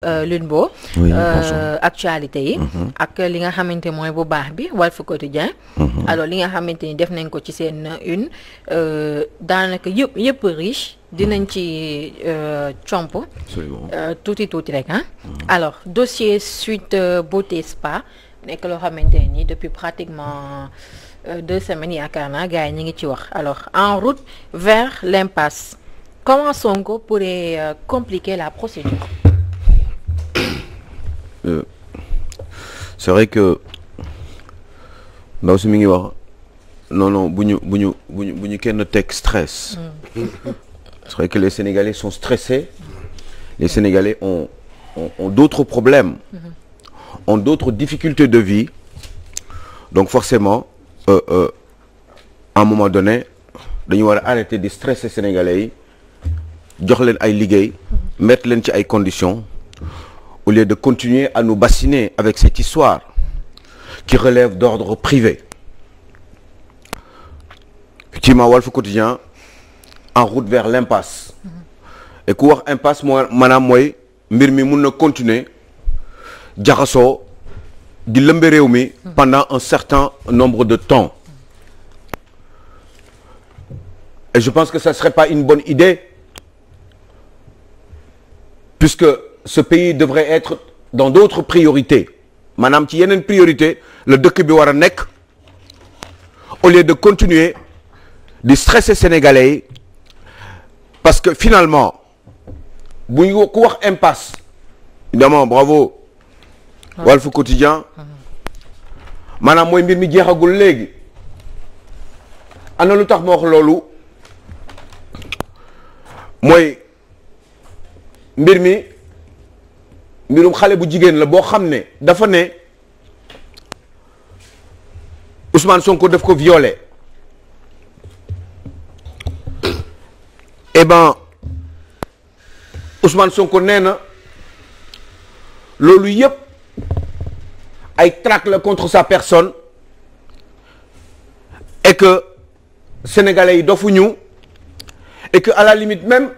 Lunbo oui, actualité yi ak li nga xamante mooy bu baax bi Walf Quotidien alors li nga xamante ni def nañ ko ci seen une daanaka yëpp riche dinañ ci comp tuuti rek alors dossier Sweet Beauté Spa nekk loo xamante ni depuis pratiquement 2 semaines yaakaar naa gars yi ñu ngi ci wax alors en route vers l'impasse, comment Sonko pourrait compliquer la procédure? C'est vrai que ndaw si mi ngi wax non bu ñu kenn teg stress. C'est vrai que les Sénégalais sont stressés. Les Sénégalais ont d'autres problèmes, ont d'autres difficultés de vie. Donc forcément, à un moment donné, dañu war a arrêter de stresser Sénégalais yi, jox leen ay liggéey, mettre leen ci ay conditions, au lieu de continuer à nous bassiner avec cette histoire qui relève d'ordre privé. Effectivement, Walf Quotidien, en route vers l'impasse. Et ku wax impasse maanaam mooy mbir mi mun na continuer jaxasoo di lëmbe réew mi pendant un certain nombre de temps. Et je pense que ça serait pas une bonne idée, puisque ce pays devrait être dans d'autres priorités. Maanaam ci yeneen priorité le dëkk bi war a nekk, au lieu de continuer di stresser Sénégalais yi, parce que finalement bu ñu ku wax impasse, évidemment bravo Walf Quotidien, maanaam mooy mbir mi jeexagul léegi. Ana lu tax ma wax loolu mooy mbir mi mbirum xale bu jigéen la boo xam ne dafa ne Ousmane Sonko daf ko violé. Eh ben Ousmane Sonko nee na loolu yëpp ay traque la contre sa personne et que sénégalais yi dofuñu, et que à la limite même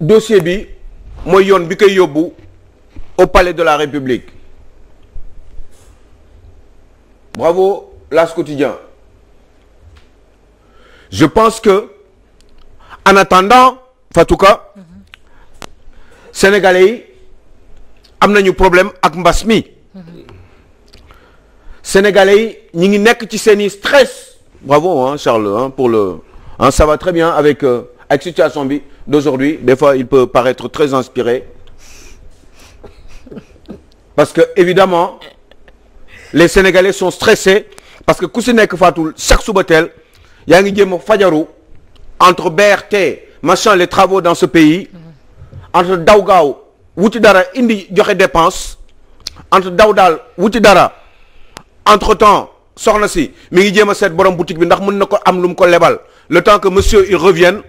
dossier bi mooy yoon bi koy yóbbu au palais de la République. Bravo L'As Quotidien. Je pense que en attendant Fatouka, sénégalais yi am nañu problème ak mbas mi. Sénégalais yi ñi ngi nekk ci seeni stress. Bravo Charles pour le ça va très bien avec situation bi d'aujourd'hui. Des fois il peut paraître très inspiré, parce que évidemment les Sénégalais sont stressés, parce que ku si nekk Fatou chaque suba teel yaa ngi jéem a fajaru entre BRT machin les travaux dans ce pays, entre daw gaaw wuti dara indi joxe dépense, entre daw daal wuti dara, entre temps soxna si mi ngi jéem a seet borom boutique bi ndax mën na ko am lu mu ko lebal le temps que monsieur il revienne.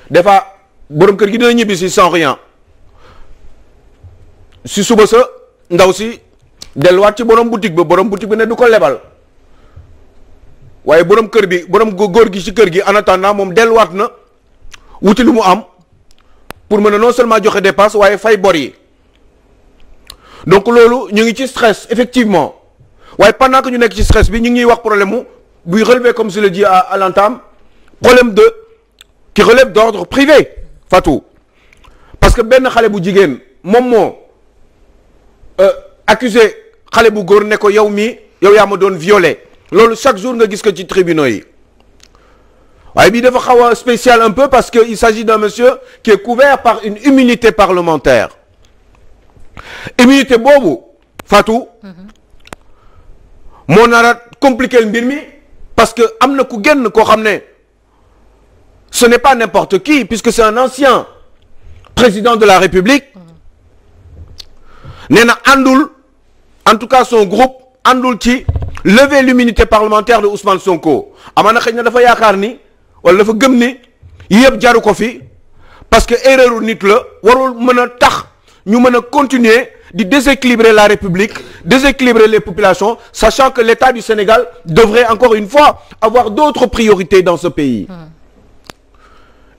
Des fois borom kër gi dina ñibbi si sans rien, si suba sa ndaw si delluwaat ci borom boutique bi ne du ko lebal, waaye borom kër bi borom góor gi ci kër gi en attendant moom delluwaat na wuti lu mu am pour mën a non seulement joxe dépense waaye fay bor yi. Donc loolu ñu ngi ci stress effectivement, waaye pendant que ñu nekk ci stress bi ñu ngi wax problème mu buy relever, comme je le dis à l'entame, problème qui relève d'ordre privé Fatou, parce que benn xale bu jigéen moom moo accusé xale bu góor ne ko yow yaa ma doon violé. Loolu chaque jour nga gis ko ci tribunaux yi, waaye bii dafa xaw a spécial un peu parce que il s'agit d'un monsieur qui est couvert par une immunité parlementaire. Immunité boobu Fatou moo nar a compliquer mbir mi, parce que am na ku génn koo xam ne ce n'est pas n'importe qui, puisque c'est un ancien président de la République. Nee na àndul, en tout cas son groupe àndul ci lever l'immunité parlementaire de Ousmane Sonko. Amaana xëy na dafa yaakaar ni wala dafa gëm ni yëpp jaru ko fi, parce que erreur nit la warul mën a tax ñu mën a continuer di déséquilibrer la République, déséquilibrer les populations, sachant que l'État du Sénégal devrait encore une fois avoir d'autres priorités dans ce pays.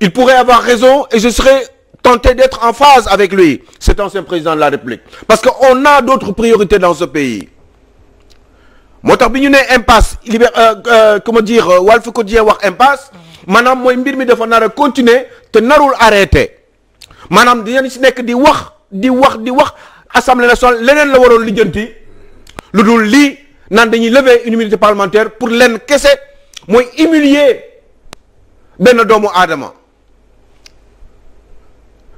Il pourrait avoir raison, et je serais tenter d'être en phase avec lui, cet ancien président de la République. Parce qu'on a d'autres priorités dans ce pays. moo tax bi ñu nee impasse comment dire Walf Quotidien wax impasse maanaam mooy mbir mi dafa nar a continuer te narul arrêté maanaam dinañ si nekk di wax assemblée nationale leneen la waroon lijjanti lu dul lii naan dañuy lever une immunité parlementaire pour leen kese mooy humilier benn doomu aadama.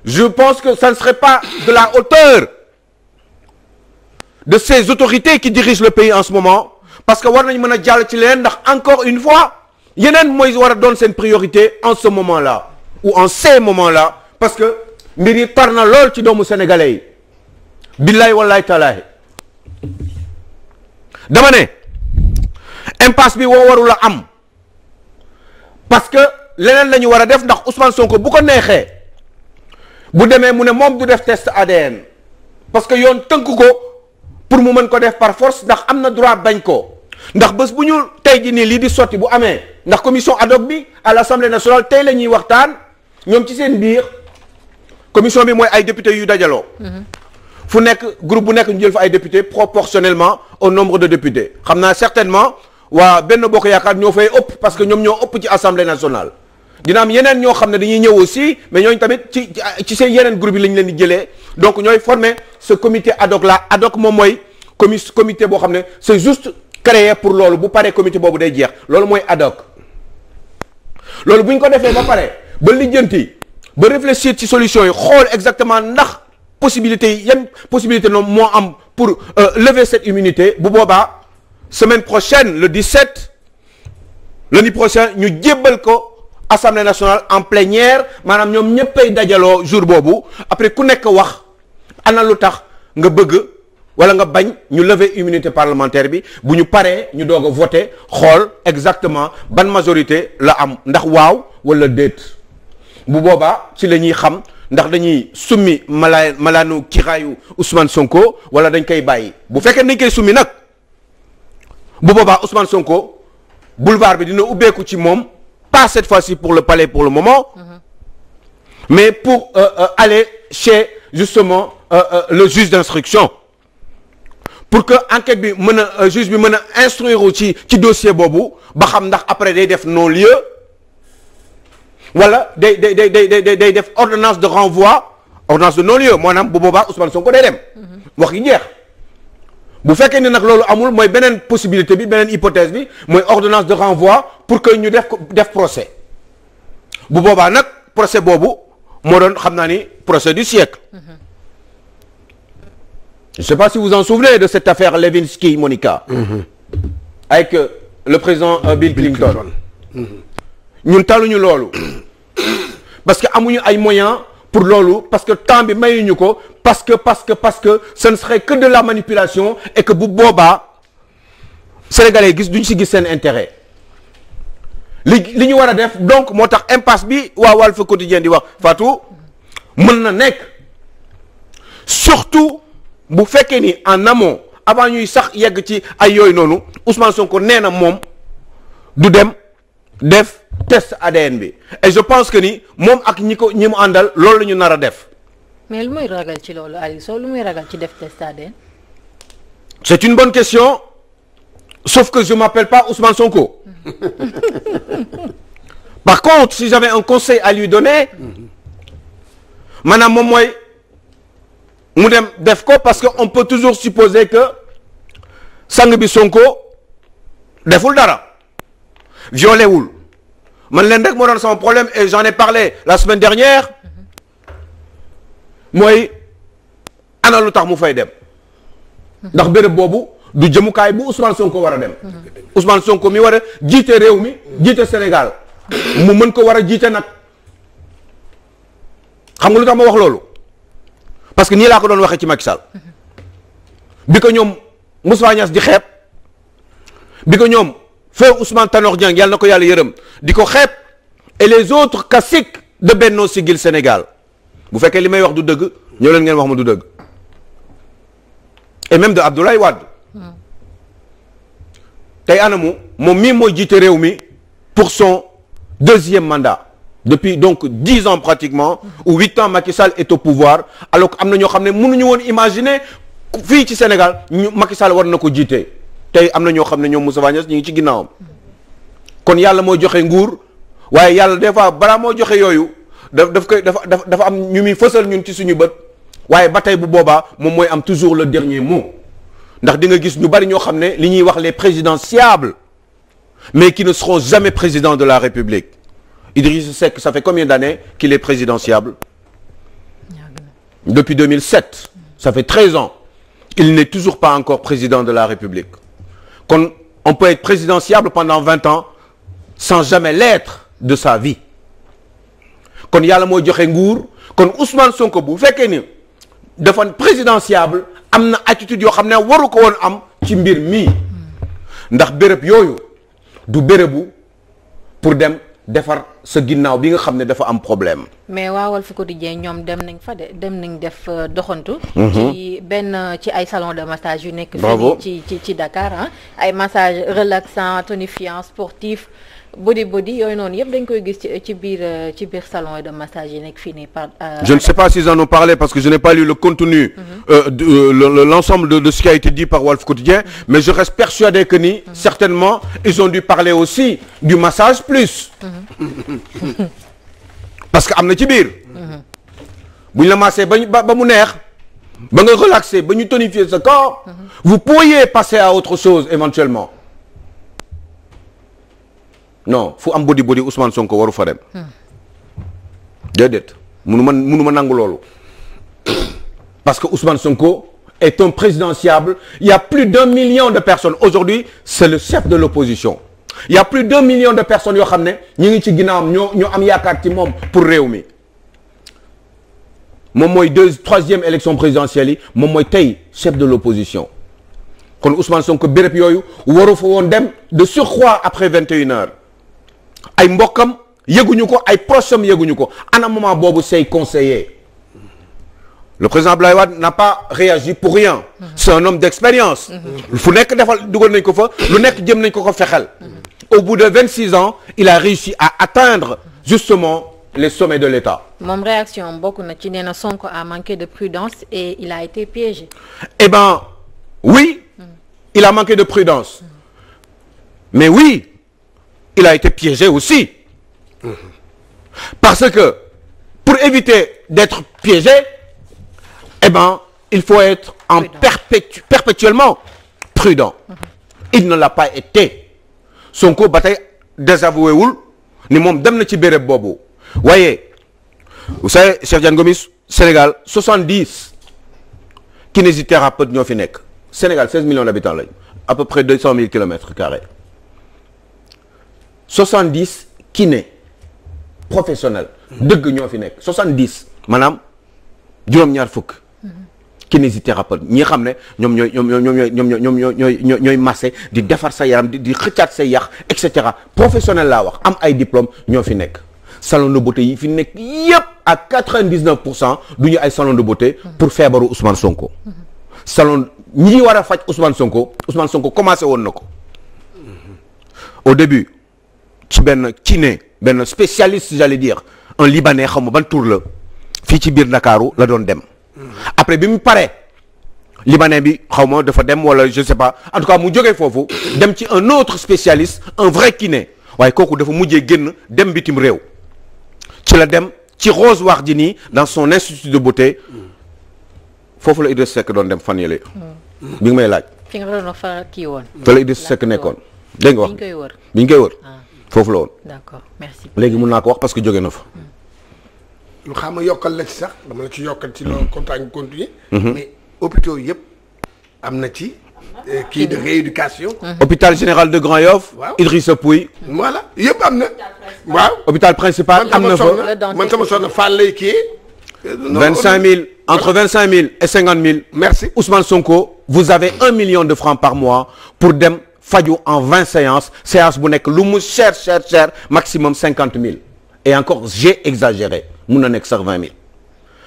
Je pense que ça ne serait pas de la hauteur de ces autorités qui dirigent le pays en ce moment parce que war nañ mën a jàll ci leneen ndax encore une fois yeneen mooy war a doon seen priorité en ce moment-là ou en ces moments-là parce que mbir yi tar na lool ci doomu sénégalais yi billaay wallaay taalaay dama ne impasse bi woo warul a am parce que leneen la ñu war a def ndax Ousmane Sonko bu ko neexee bu demee mu ne moom du def test ADN parce que yoon tënk ko pour mu mën ko def par force ndax am na droit bañ ko ndax bés bu ñu tey ji nii lii di sotti bu amee ndax commission ad hoc bi à l'Assemblée nationale tey la ñuy waxtaan ñoom ci seen biir commission bi mooy ay députés yu dajaloo. fu nekk groupe bu nekk ñu jël fa ay députés proportionnellement au nombre de députés xam naa certainement waa Benno Bokk Yaakaar ñoo fay ëpp parce que ñoom ñoo ëpp ci Assemblée nationale. dina am yeneen ñoo xam ne dañuy ñëw aussi mais ñooñu tamit ci seen yeneen groupe yi lañ leen di jëlee donc ñooy former ce comité ad hoc là ad hoc moom mooy comité boo xam ne c'est juste créé pour loolu bu paree comité boobu day jeex loolu mooy ad hoc loolu bu ñu ko defee ba pare ba lijjanti ba réfléchir ci solution yi xool exactement ndax possibilité yi yan possibilité noonu moo am pour lever cette immunité bu boobaa semaine prochaine le 17 lundi prochain ñu jébbal ko Assemblée nationale en plénière maanaam ñoom ñëppay dajaloo jour boobu après ku nekk wax ana lu tax nga bëgg wala nga bañ ñu lever immunité parlementaire bi bu ñu paree ñu doog a voter xool exactement ban majorité la am ndax waaw wala déet bu boobaa ci la ñuy xam ndax dañuy summi malaanu kiraayu Ousmane Sonko wala dañ koy bàyyi bu fekkee dañ koy summi nag bu boobaa Ousmane Sonko boulevard bi dina ubbeeku ci moom. Pas cette fois-ci pour le palais pour le moment, mais pour aller chez justement le juge d'instruction pour que enquête bi mën a juge bi mën a instruire ci dossier boobu ba xam ndax après day def non-lieu wala day def ordonnance de renvoi ordonnance de non-lieu maanaam bu boobaa Ousmane Sonko day dem wax yi jeex bu fekkee ne nag loolu amul mooy beneen possibilité bi beneen hypothèse bi mooy ordonnance de renvoi pour que ñu def procès bu boobaa nag procès boobu moo doon xam naa ni procès du siècle. Je ne sais pas si vous en souvenez de cette affaire Lewinsky Monica. Avec le président Bill Clinton. ñun taluñu loolu parce que amuñu ay moyens pour loolu parce que temps bi mayuñu ko parce que ce ne serait que de la manipulation et que bu boobaa sénégalais duñ si gis seen intérêt li ñu war a def donc moo tax impasse bi waa Walf Quotidien di wax Fatou mën na nekk surtout bu fekkee ni en amont avant ñuy sax yegg ci ay yooyu noonu Ousmane Sonko nee na moom du dem def test ADN bi et je pense que ni moom ak ñi mu àndal loolu la ñu nar a def. mais lu muy ragal ci loolu Aliou Sow lu muy ragal ci def test ADN. C'est une bonne question sauf que je m'appelle pas Ousmane Sonko. Par contre si j'avais un conseil à lui donner maanaam moom mooy mu dem def ko parce que on peut toujours supposer que sang bi Sonko deful dara violé wul man leen rek moo doon sama problème et j'en ai parlé la semaine dernière mooy ana lu tax mu fay dem ndax béréb boobu du jëmukaay bu Ousmane Sonko war a dem Ousmane Sonko mi war a jiite réew mi jiite Sénégal mu mën ko war a jiite nag xam nga lu tax ma wax loolu parce que nii laa ko doon waxee ci Macky Sall bi ko ñoom Moustapha Niasse di xeeb bi ko ñoom feu Ousmane Tanor Dieng yàlla na ko yàlla yërëm di ko xeeb et les autres caciques de Benno Siggil Sénégal bu fekkee li may wax du dëgg ñoo leen ngeen wax ma du dëgg et même de Abdoulaye Wade tey anamu moom mii mooy jiite réew mi pour son deuxième mandat depuis donc 10 ans pratiquement ou 8 ans Macky Sall est au pouvoir alors que am na ñoo xam ne mënuñu woon imaginer fii ci Sénégal Macky Sall war na ko jiite tey am na ñoo xam ne ñoom Moustapha Niasse ñu ngi ci ginnaawam kon yàlla moo joxe nguur waaye yàlla des fois balaa moo joxe yooyu dafa am ñu muy fësal ñun ci suñu bët waaye ba tey bu boobaa moom mooy am toujours le dernier mot ndax di nga gis ñu bari ñoo xam ne li ñuy wax les présidentiables mais qui ne seront jamais présidents de la République. Idriss Seck, ça fait combien d'années qu'il est présidentiable? Depuis 2007. Ça fait 13 ans. Il n'est toujours pas encore président de la République. On peut être présidentiable pendant 20 ans sans jamais l'être de sa vie. Kon yàlla moo joxe nguur kon Ousmane Sonko bu fekkee ni dafa présidentiable am na attitude yoo xam ne waru ko woon am ci mbir mii ndax béréb yooyu du bérébu pour dem defar sa ginnaaw bi nga xam ne dafa am problème. mais waa Walf Quotidien ñoom dem nañ fa dem nañ def doxantu. ci ay salon de massage yu nekk. fii ci Dakar ah ay massage relaxant tonifiant sportif body yooyu noonu yëpp dañ koy gis ci biir salon de massage yi nekk fii nii par. je ne sais pas s'ils en ont parlé parce que je n'ai pas lu le contenu. L'ensemble de ce qui a été dit par Walf Quotidien mais je reste persuadé que ni certainement ils ont dû parler aussi du massage plus. parce que am na ci biir. bu ñu la massé ba mu neex ba nga relaxé ba ñu tonifier sa corps. vous pourriez passer à autre chose éventuellement. non fu am body Ousmane Sonko waru fa dem. déedéet munu ma nangu loolu. parce que Ousmane Sonko est un présidentiable. Il y a plus d'1 million de personnes aujourd'hui c'est le chef de l'opposition. Il y a plus d'1 million de personnes yoo xam ne ñu ngi ci ginnaawam ñoo am yaakaar ci moom pour réew mi moom mooy troisième élection présidentielle yi moom mooy tey chef de l'opposition kon Ousmane Sonko béréb yooyu waru fa woon dem de surcroît après 21 heures ay mbokkam yëguñu ko ay proches am yëguñu ko ana moment boobu say conseiller le président Abdoulaye Wade n'a pas réagi pour rien c'est un homme d'expérience fu nekk defal dugal nañ ko fa lu nekk jëm nañ ko fexel au bout de 26 ans il a réussi à atteindre justement les sommets de l'État. Mon réaction bokk na ci nee na Sonko a manqué de prudence et il a été piégé. Eh ben oui il a manqué de prudence mais oui il a été piégé aussi parce que pour éviter d'être piégé eh ben il faut être en perpétuellement prudent il ne l'a pas été Sonko ba tey désavoué wul ni moom dem na ci béréb boobu waaye vous savez Cheikh Diane Gomis Sénégal 70 kinésithérapeutes ñoo fi nekk Sénégal 16 millions d'habitants lañ à peu près 200 000 kilomètres carrés 70 kinés professionnels dëgg ñoo fi nekk 70 maanaam juróom-ñaar fukk kinésithérapeute ñi xam ne ñooy massé di defar sa yaram di xëccaat say yax et cetera professionnel laa wax am ay diplôme ñoo fi nekk salon de beauté yi fi nekk yépp à 99% du ñu ay salon de beauté pour feebaru Ousmane Sonko salon ñi war a faj Ousmane Sonko commencé woon na ko au début ci benn kiné benn spécialiste j'allais dire un libanais xam nga ban tur la fii ci biir Ndakaaru la doon dem après bi mu paree libanais bi xaw ma dafa dem wala je sais pas en tout cas mu jógee foofu dem ci un autre spécialiste un vrai kiné waaye kooku dafa mujjee génn dem bitim réew ci la dem ci Rose Wardini dans son institut de beauté foofu la Idriss Seck doon dem fan yële bi nga may laaj. fi nga doon fa kii woon. fa la Idriss Seck nekkoon dégg nga wax bi ñu koy wër foofu la woon. d'accord merci. léegi mun naa ko wax parce que jóge na fa. lu xam nga yokkal la ci sax dama la ci yokkal ci loolu kontaan continuer mais hôpitaux yëpp am na ci kii de rééducation. hôpital général de Grand Yoff. waaw Idrissa Pouye. voilà yëpp am na. waaw hôpital principal am na fa man sama soxna Fall lay kii. 25000 entre 25000 et 50000. merci Ousmane Sonko vous avez 1 million de francs par mois pour dem faju en 20 séance bu nekk lu mu cher maximum 50000 et encore j'ai exagéré. mun na nekk sax 20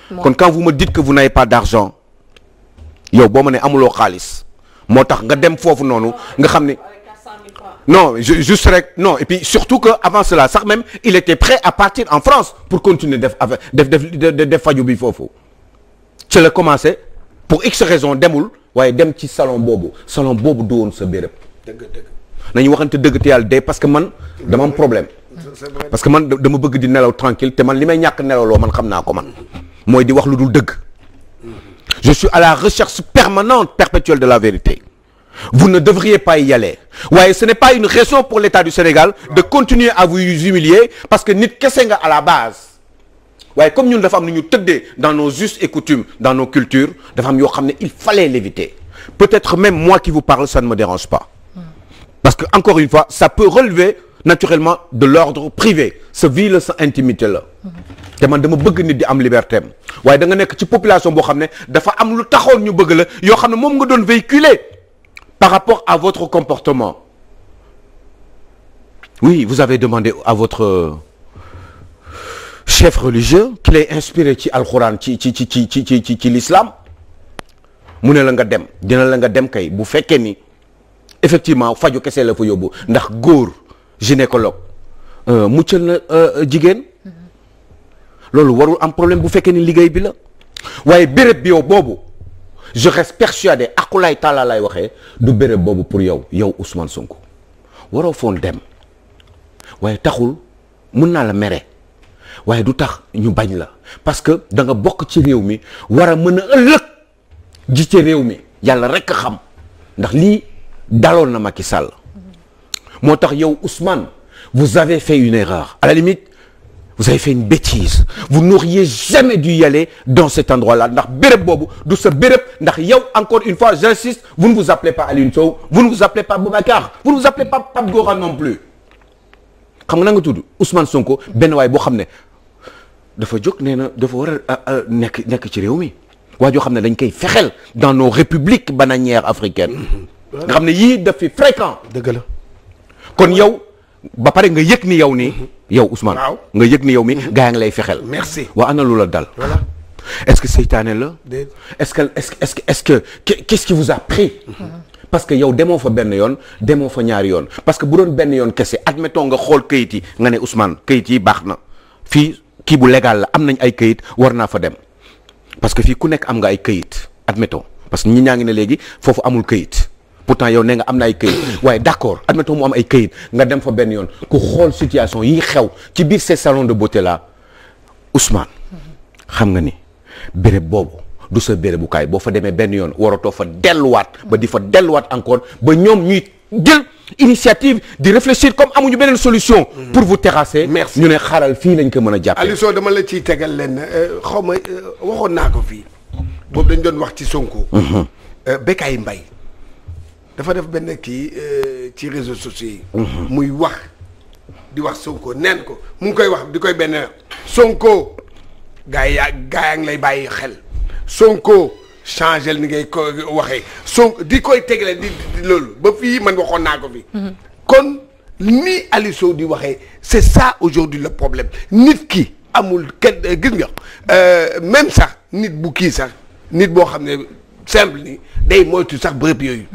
000. kon quand vous me dites que vous n'avez pas d'argent yow boo ma ne amuloo xaalis moo tax nga dem foofu noonu nga xam ne non juste rek non et puis surtout que avant cela sax même il était prêt à partir en France pour continuer def faju bi foofu ci la commencé pour x raison demul waaye dem ci salon boobu du woon sa béréb. dëgg nañu waxante dëgg te yàlla dee parce que man dama am problème parce que man dama bëgg di nelaw tranquille te man li may ñàkk nelawloo man xam naa ko man mooy di wax lu dul dëgg. Je suis à la recherche perpétuelle de la vérité. Vous ne devriez pas y aller. Ouais, ce n'est pas une raison pour l'État du Sénégal de continuer à vous humilier parce que nit kese nga à la base. Ouais, comme ñun dafa am nu ñu tëddee dans nos us et coutumes, dans nos cultures, dafa am yoo xam ne il fallait l'éviter. Peut-être même moi qui vous parle, ça ne me dérange pas. Parce que encore une fois, ça peut relever naturellement de l'ordre privé. Sa vie la, sa intimité la. te man dama bëgg nit di am liberté am waaye da nga nekk ci population boo xam ne dafa am lu taxoon ñu bëgg la yoo xam ne moom nga doon véhiculer par rapport à votre comportement. Oui, vous avez demandé à votre chef religieux qu'il est inspiré ci alxuraan ci l'islam mu ne la nga dem dina la nga dem kay bu fekkee ni effectivement faju kese la fa yóbbu ndax góor gynécologue muccal na jigéen. loolu warul am problème bu fekkee ni liggéey bi la waaye béréb bi yow boobu je reste persuadé akulaay taala lay waxee du béréb boobu pour yow Ousmane Sonko waroo foon dem waaye taxul mun naa la mere waaye du tax ñu bañ la parce que da nga bokk ci réew mi war a mën a ëllëg ji ci réew mi yàlla rek a xam ndax lii daloon na Macky Sall moo tax yow Ousmane vous avez fait une erreur à la limite. Vous avez fait une bêtise vous n'auriez jamais dû y aller dans cet endroit-là ndax béréb boobu du sa béréb ndax yow encore une fois j'insiste vous ne vous appelez pas Alioune Sow vous ne vous appelez pas Boubacar vous ne vous appelez pas Pape Gora non plus xam nga na nga tudd Ousmane Sonko benn waay boo xam ne dafa jóg nee na dafa war a nekk ci réew mi waa joo xam ne dañ koy fexeel dans nos républiques bananières africaines nga xam ne yii daf fi fréquent dëgg la kon yow ba pare nga yëg ni yow nii yow Ousmane nga yëg ni yow mi gaa ngi lay fexel merci waa ana lu la dal voilà est-ce que seytaane la est-ce que qu'est-ce qui vous a pris parce que yow demoo fa benn yoon demoo fa ñaari yoon parce que bu doon benn yoon kese admettons nga xool kayit yi nga ne Ousmane kayit yi baax na fii kii bu légal la am nañ ay kayit war naa fa dem parce que fii ku nekk am nga ay kayit admettons parce que ñi ñaa ngi ne léegi foofu amul kayit pourtant yow nee nga am na ay këyit waaye d'accord admettons mu am ay këyit nga dem fa benn yoon ku xool situation yi xew ci biir ces salons de beauté là Ousmane xam nga ni béréb boobu du sa bérébukaay boo fa demee benn yoon waratoo fa delluwaat ba di fa delluwaat encore ba ñoom ñuy jël initiative di réfléchir comme amuñu beneen solution pour vous terrasser. merci ñu ne xaaral fii lañ ko mën a jàppee. Aliou Sow dama la ciy tegal leen xaw ma waxoon naa ko fii boobu dañ doon wax ci Sonko. Bécaye Mbaye dafa def benn kii ci réseaux sociaux yi. muy wax di wax Sonko neen ko mu ngi koy wax di koy benn Sonko gaa yaa ngi lay bàyyi xel Sonko changé ni ngay ko waxee Sonko di koy tegle di loolu ba fii man waxoon naa ko fi. kon ni Aliou Sow di waxee c'est ça aujourd'hui le problème nit ki amul kenn gis nga même sax nit bu kii sax nit boo xam ne simple ni day moytu sax bërëb yooyu.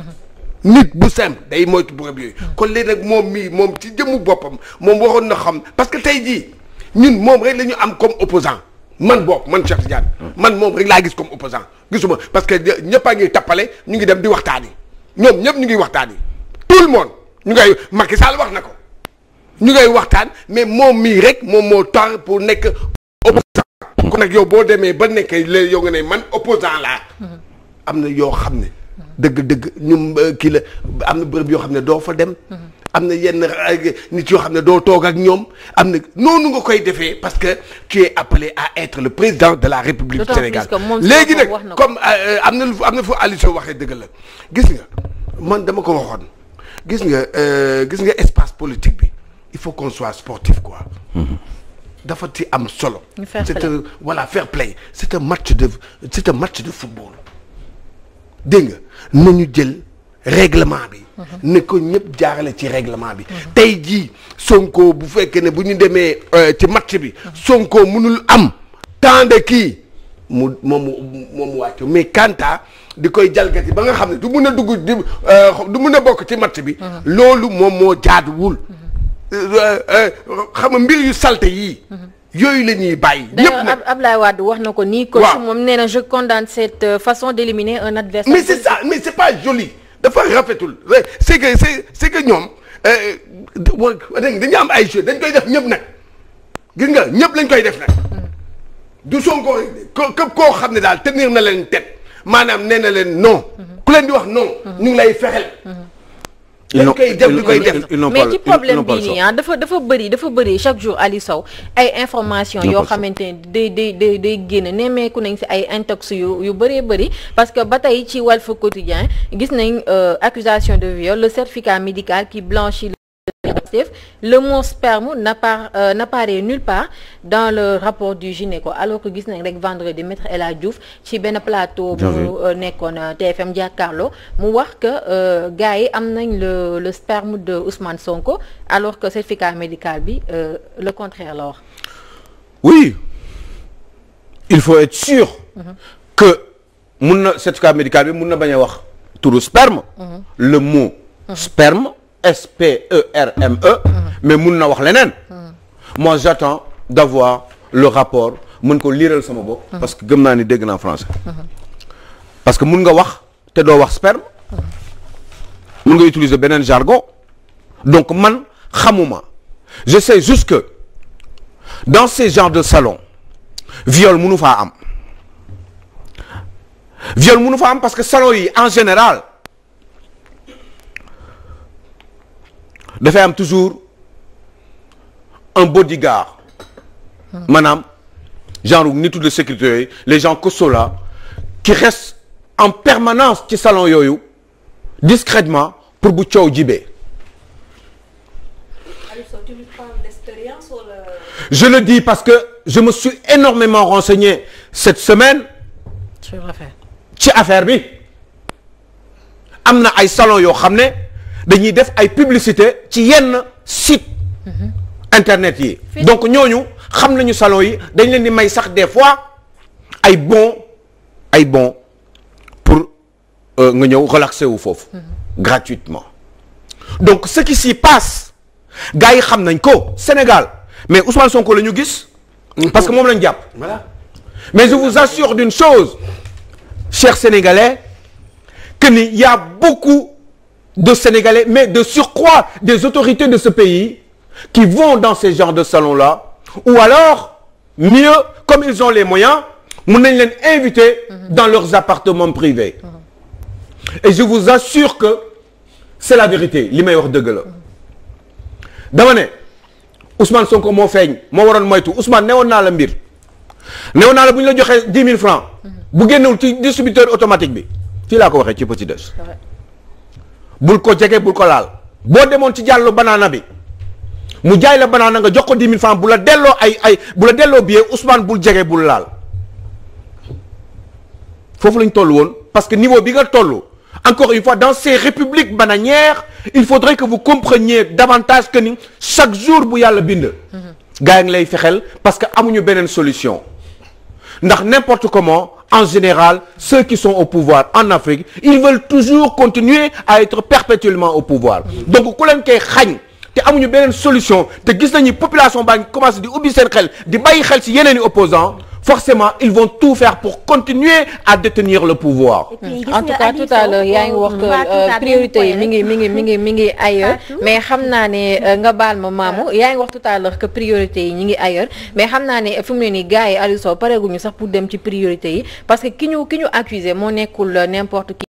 nit bu simple day moytu bërëb yooyu. kon léegi nag moom ci jëmmu boppam moom waroon na xam parce que tey jii ñun moom rek la ñu am comme opposant man bopp man Cheikh Tidiane man moom rek laa gis comme opposant gisuma parce que ñëpp a ngi tappale ñu ngi dem di waxtaan yi ñoom ñëpp ñu ngi waxtaan yi tout le monde ñu ngay Macky Sall wax na ko ñu ngay waxtaan mais moom mii rek moom moo tar pour nekk opposant kon nag yow boo demee ba nekk léegi yow nga ne man opposant laa am na yoo xam ne dëgg-dëgg ñum kii la am na bërëb yoo xam ne doo fa dem am na yenn nit yoo xam ne doo toog ak ñoom am na noonu nga koy defee parce que tu es appelé à être le président de la République du Sénégal léegi nag comme am na fu Aliou Sow waxee dëgg la gis nga man dama ko waxoon gis nga espace politique bi il faut qu'on soit sportif quoi dafa ci am solo c'est un voilà fair play c'est un match de football dégg nga nañu jël règlement bi ne ko ñëpp jaarale ci règlement bi tey jii Sonko bu fekkee ne bu ñu demee ci match bi Sonko mënul am tant de kii moom mu wàcc mais Kanta di koy jalgati ba nga xam ne du mun a dugg du mun a bokk ci match bi. loolu moom moo jaaduwul. xam nga mbir yu salte yii. yooyu la ñuy bàyyi. ñëpp nag Ablaye Wade wax na ko nii. ko su moom nee na je condamne cette façon d'éliminer un adversaire. mais c'est ça mais c'est pas joli dafa rafetul c'est que ñoom dañu am ay jeux dañ koy def ñëpp nag gis nga ñëpp lañ koy def nag. du Sonko képp koo xam ne daal tenir na leen tête maanaam nee na leen non. ku leen di wax non. ñu ngi lay fexel. dañ koy def di koy def mais ci problème bii nii dafa bëri chaque jour Aliou Sow ay information yoo xamante ne day génn nemmeeku nañ si ay intox yu bëree bëri parce que ba tey ci Walf Quotidien gis nañ accusation de viol, le certificat médical qui blanchit le mot sperme n'apparaît nulle part dans le rapport du gynéco alors que gis nañ rek vendredi maître El Hadj Diouf ci benn plateau bu nekkoon TFM jàkkaarloo mu wax que gars yi am nañ le sperme de Ousmane Sonko alors que certificat médical bi le contraire la wax. Oui, il faut être sûr que mun na certificat médical bi mun na bañ a wax turu sperme. Le mot sperme S-P-E-R-M-E mais mun na wax leneen. Moi j'attends d'avoir le rapport mën ko liiral sama bopp. parce que gëm naa ni dégg naa français. parce que mun nga wax te doo wax sperme. mun nga utiliser beneen jargon. donc man xamuma je sais juste que dans ces genres de salons viol munu faa am. viol munu faa am parce que salon yi en général dafay am toujours un bodyguard maanaam genre nitu de sécurité yooyu les gens costauds là qui restent en permanence ci salon yooyu discrètement pour bu coow jibee. Je le dis parce que je me suis énormément renseigné cette semaine ci affaire bi am na ay salon yoo xam ne dañuy def ay publicité ci yenn site internet yi donc ñooñu xam nañu salon yi dañ leen di may sax des fois ay bons pour nga ñëw relaxer wu foofu gratuitement. Donc ce qui s'y passe gars yi xam nañ ko Sénégal mais Ousmane Sonko la ñu gis parce que moom lañ jàpp. Voilà. Mais je vous assure d'une chose chers Sénégalais que ni y a beaucoup de Sénégalais mais de surcroît des autorités de ce pays qui vont dans ces genres de salons-là ou alors mieux comme ils ont les moyens mën nañ leen inviter dans leurs appartements privés et je vous assure que c'est la vérité li may wax dëgg la dama ne Ousmane Sonko moo feeñ moo waroon moytu Ousmane newoon naa la mbir newoon naa la bu ñu la joxee 10 000 francs bu génnewul ci distributeur automatique bi fii laa ko waxee ci petit déj bul ko jege bul ko laal boo demoon ci jàllu banaana bi mu jaay la banaana nga jox ko 10 000 francs bu la delloo bu la delloo billet Ousmane bul jege bul laal foofu lañ toll woon parce que niveau bi nga toll encore une fois dans ces républiques bananières il faudrait que vous compreniez davantage que ni chaque jour bu yàlla bind gaa ngi lay fexel parce que amuñu beneen solution ndax n'importe comment en général ceux qui sont au pouvoir en Afrique ils veulent toujours continuer à être perpétuellement au pouvoir donc ku leen koy xañ te amuñu beneen solution te gis nañu population baa ngi commencé di ubbi seen xel di bàyyi xel ci yeneen i opposants forcément ils vont tout faire pour continuer à détenir le pouvoir. En tout cas tout à l'heure yaa ngi wax que priorité yi mi ngi ailleurs mais xam naa ne nga baal ma maamu yaa ngi wax tout à l'heure que priorité yi ñi ngi ailleurs mais xam naa ne fi mu ne nii gars yi Aliou Sow pareeguñu sax pour dem ci priorité yi parce que ki ñu accusé moo nekkul n'importe qui.